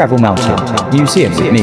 Travel Mountain Museum with me.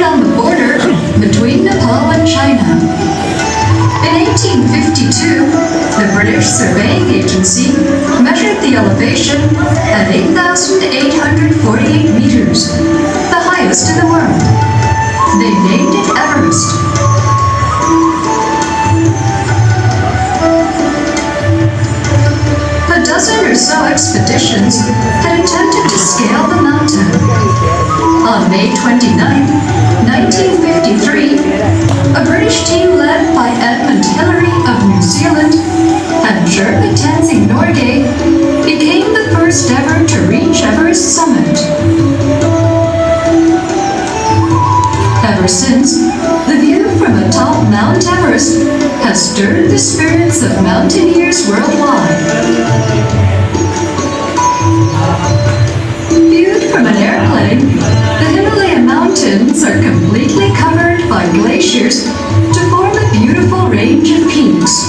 On the border between Nepal and China. In 1852, the British Surveying Agency measured the elevation at 8,848 meters, the highest in the world. They named it Everest. A dozen or so expeditions had attempted to scale the mountain. On May 29, 1953, a British team led by Edmund Hillary of New Zealand and Sherpa Tenzing Norgay became the first ever to reach Everest summit. Ever since, the view from atop Mount Everest has stirred the spirits of mountaineers worldwide. Viewed from an airplane, the Himalayan mountains are completely covered by glaciers to form a beautiful range of peaks.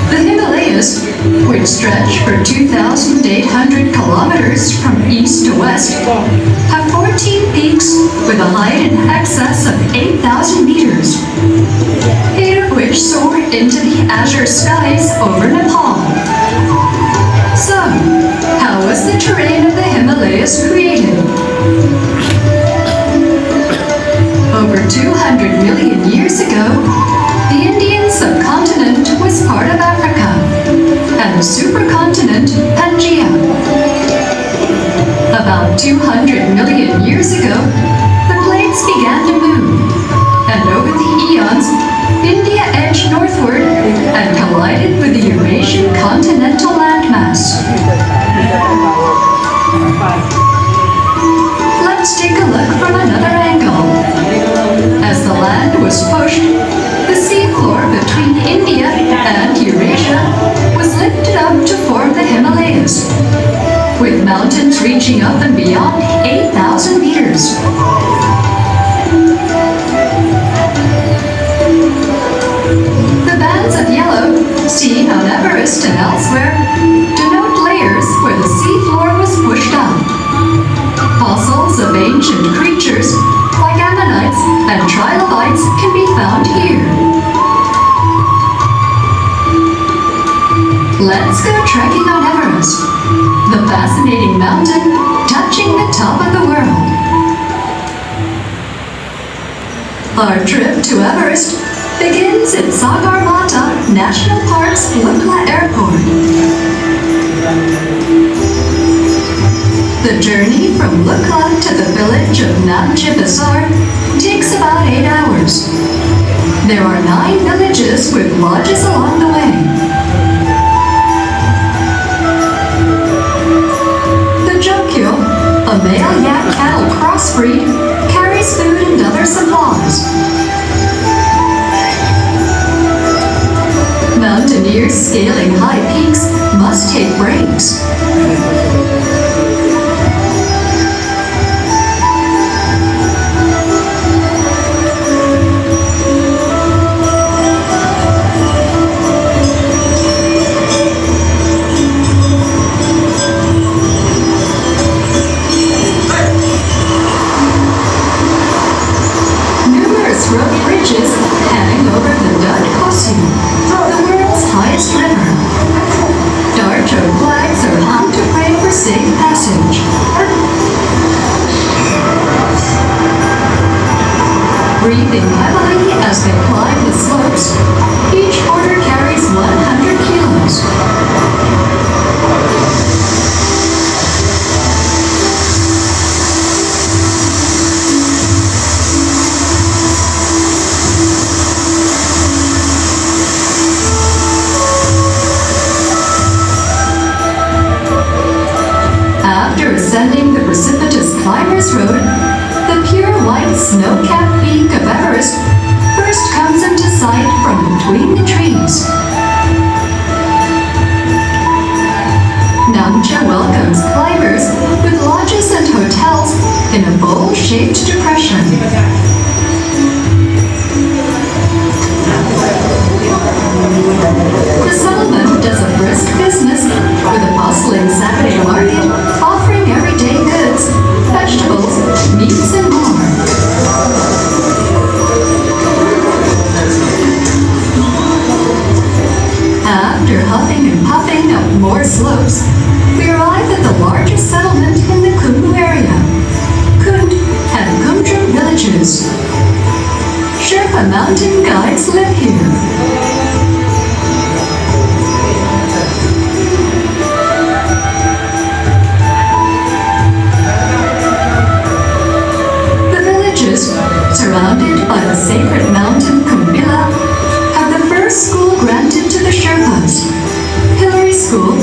The Himalayas, which stretch for 2,800 kilometers from east to west, have 14 peaks with a height in excess of 8,000 meters, 8 of which soar into the azure skies over Nepal. So, how was the terrain of the Himalayas created? Over 200 million years ago, the Indian subcontinent was part of Africa, and the supercontinent Pangaea. About 200 million years ago, the plates began to move, and over the eons, India edged northward and collided with the Eurasian continental landmass. Let's take a look from another angle. As the land was pushed, the seafloor between India and Eurasia was lifted up to form the Himalayas, with mountains reaching up and beyond 8,000 meters. The bands of yellow, seen on Everest and elsewhere, denote layers where the seafloor was pushed up. Fossils of ancient creatures, like ammonites and trilobites, can be found here. Let's go trekking on Everest, the fascinating mountain touching the top of the world. Our trip to Everest begins at Sagarmatha National Park's Lukla Airport. The journey from Lukla to the village of Namche Bazaar takes about 8 hours. There are 9 villages with lodges along the way. The Jokyo, a male yak cattle crossbreed, carries food and other supplies. Mountaineers scaling high peaks must take breaks. rope bridges hang over the Bastakoti, the world's highest river. Dark flags are hung to pray for safe passage. Breathing heavily as they climb the slopes, each boarder carries 100 kilos. After ascending the precipitous climbers' road, the pure white snow-capped peak of Everest first comes into sight from between the trees. Namche welcomes climbers with lodges and hotels in a bowl-shaped depression. The settlement does a brisk business with a bustling Saturday market offering everyday goods, vegetables, meats, and more. After huffing and puffing up more slopes, we arrive at the largest settlement in the Khumbu area, Khund and Kumdrum villages. Sherpa mountain guides live here. Surrounded by the sacred mountain Kumbila, have the first school granted to the Sherpas. Hillary School,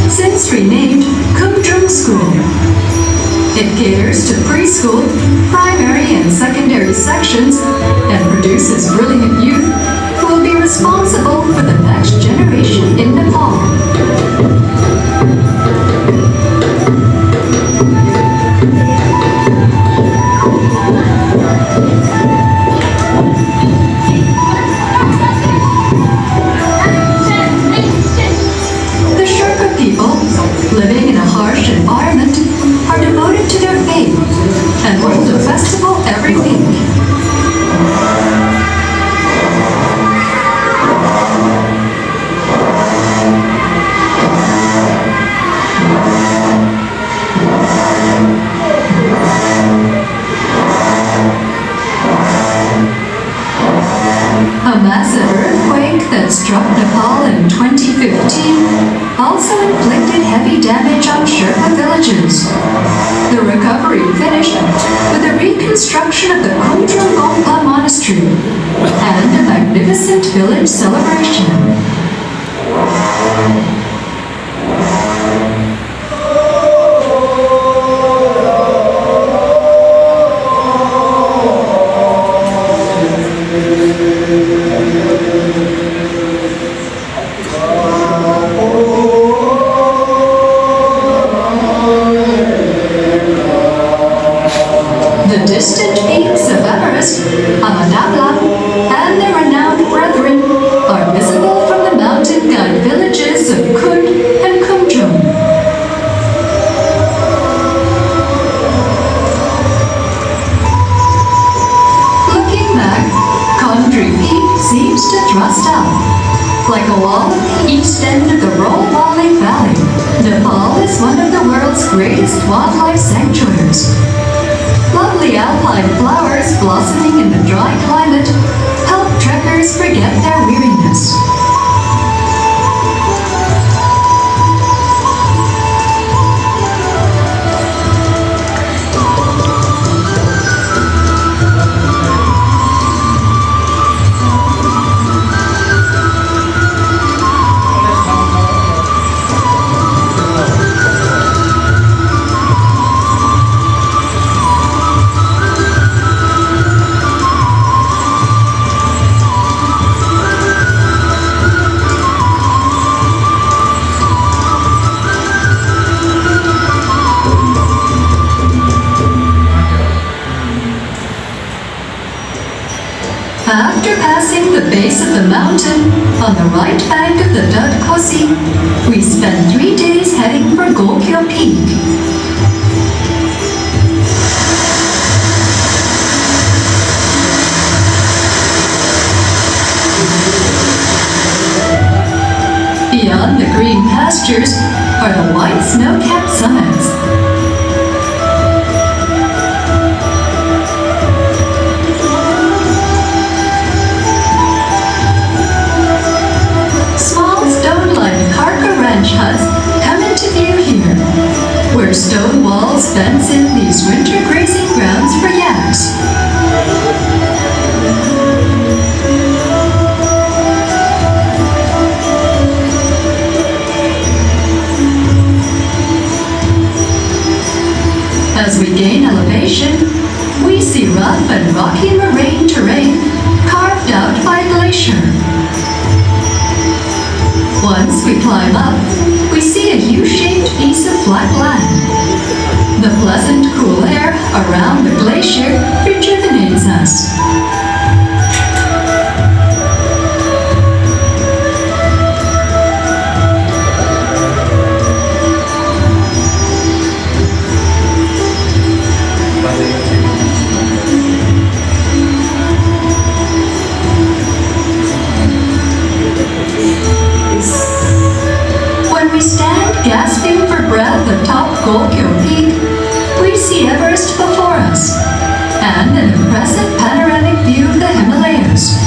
since renamed Kumdrum School. It caters to preschool, primary and secondary sections and produces brilliant youth who will be responsible for the next generation in Nepal. Living in a harsh environment, are devoted to their faith and hold a festival every week. A massive earthquake that struck Nepal in 2015 also inflicted heavy damage on Sherpa villages. The recovery finished with the reconstruction of the Kumdrum Gongpa Monastery and a magnificent village celebration. The distant peaks of Everest, Amadabla, and their renowned brethren are visible from the mountain guide villages of Khund and Kumdrum. Looking back, Kondri Peak seems to thrust up. Like a wall at the east end of the Rolwali Valley, Nepal is one of the world's greatest wildlife sanctuaries. Lovely alpine flowers blossoming in the dry climate help trekkers forget their weariness. After passing the base of the mountain on the right bank of the Bastakoti, we spend 3 days heading for Gokyo Peak. pastures are the white snow-capped summits. Small stone-lined Karka ranch huts come into view here, where stone walls fence in these winter grazing grounds for yaks. As we gain elevation, we see rough and rocky moraine terrain carved out by glacier. Once we climb up, we see a U-shaped piece of flat land. The pleasant, cool air around the glacier rejuvenates us. When we stand gasping for breath atop Golkyo Peak, we see Everest before us, and an impressive panoramic view of the Himalayas.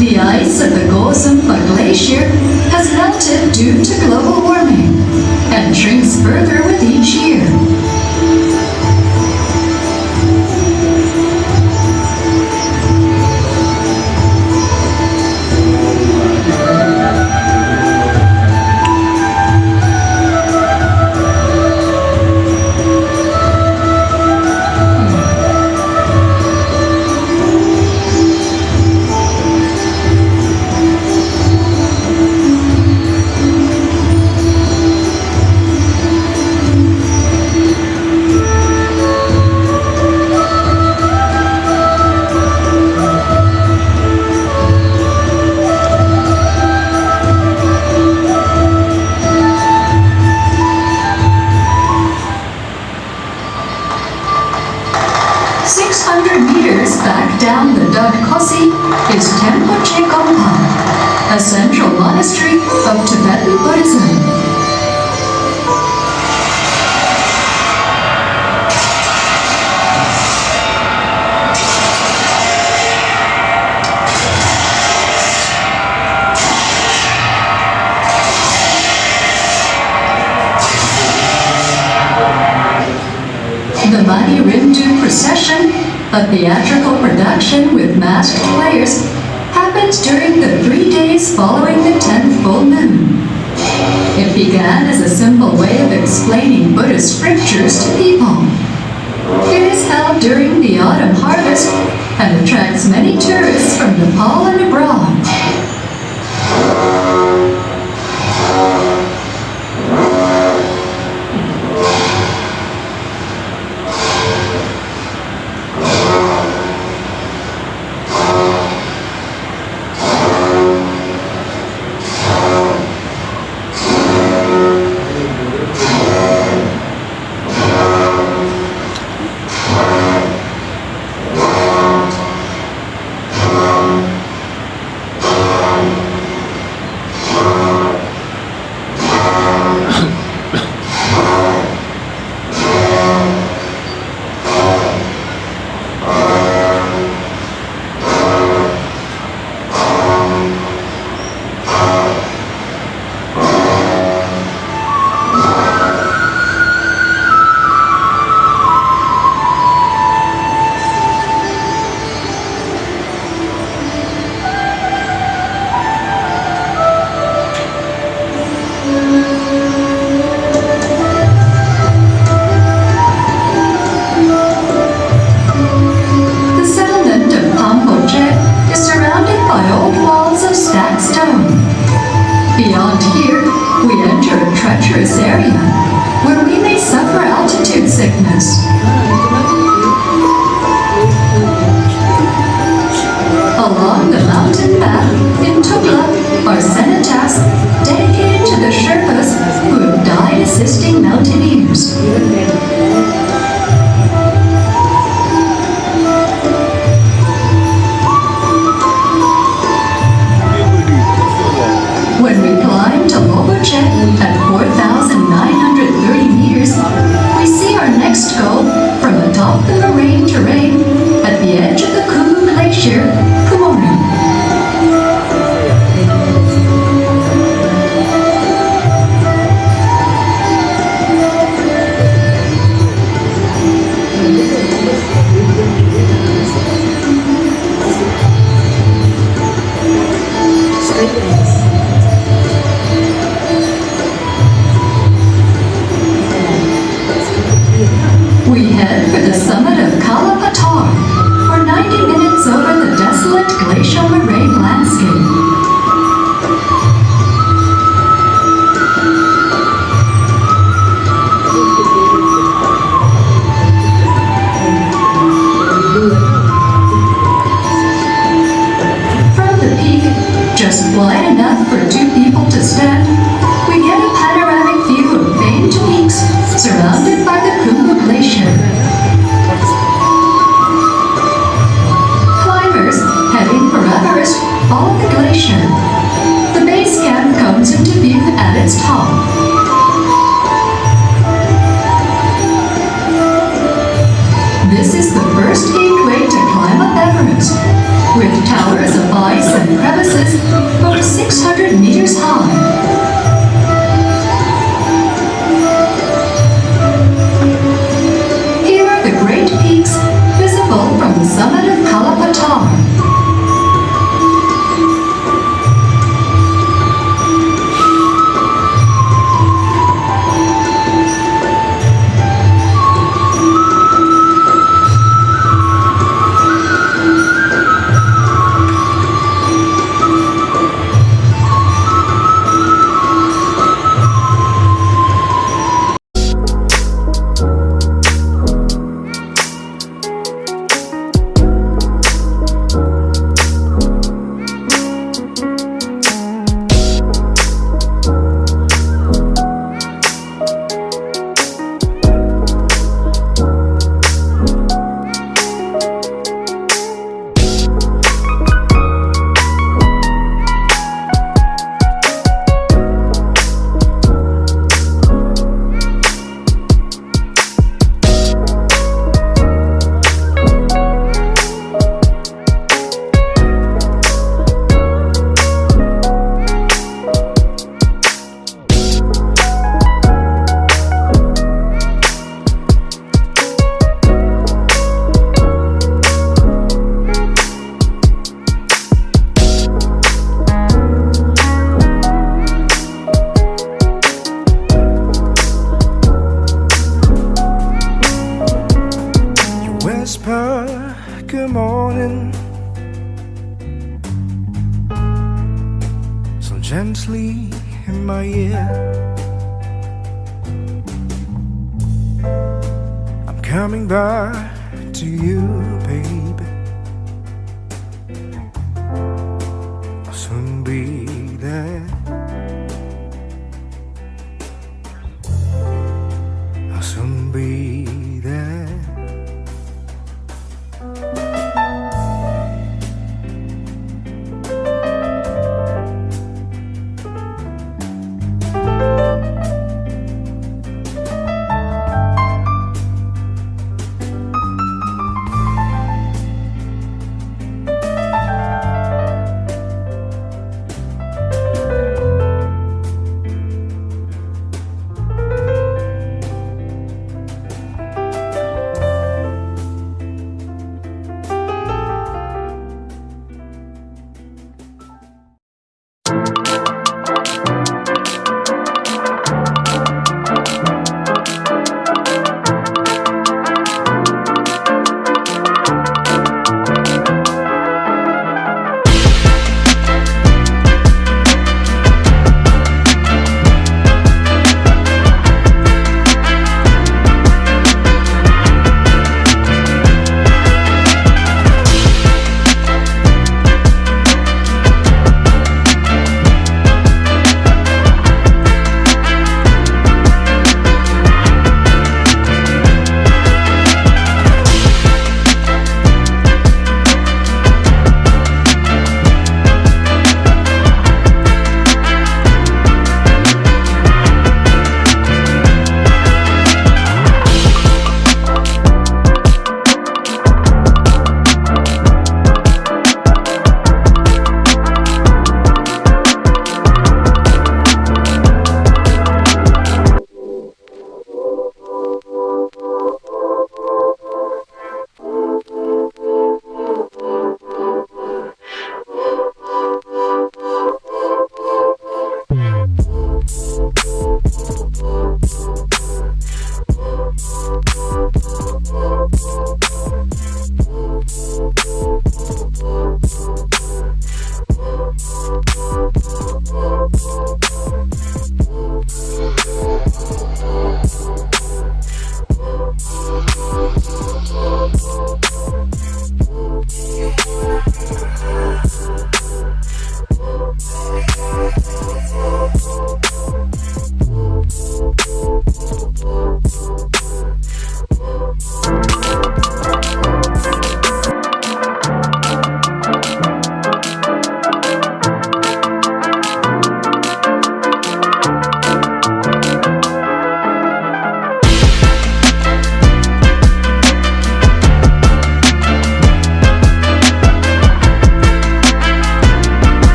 The ice of the Gozumpa Glacier has melted due to global warming and shrinks further with each year. Back down the Dodkosi is Tempoche Gompa, a central monastery of Tibetan Buddhism. The Mani Rimdu procession, a theatrical production with masked players, happens during the 3 days following the 10th full moon. It began as a simple way of explaining Buddhist scriptures to people. It is held during the autumn harvest and attracts many tourists from Nepal and abroad. the summit of Kalapatar, for 90 minutes over the desolate glacial moraine landscape. From the peak, just wide enough for two people to stand, we get a panoramic view of famed peaks surrounded by the Kumbu Glacier. Climbers heading for Everest follow the glacier. The base camp comes into view at its top. This is the first gateway to climb up Everest, with towers of ice and crevices over 600 meters high. Here are the great peaks visible from the summit of Kalapatar. Good morning, so gently in my ear. I'm coming back to you, baby. I'll soon be there. I'll soon be there.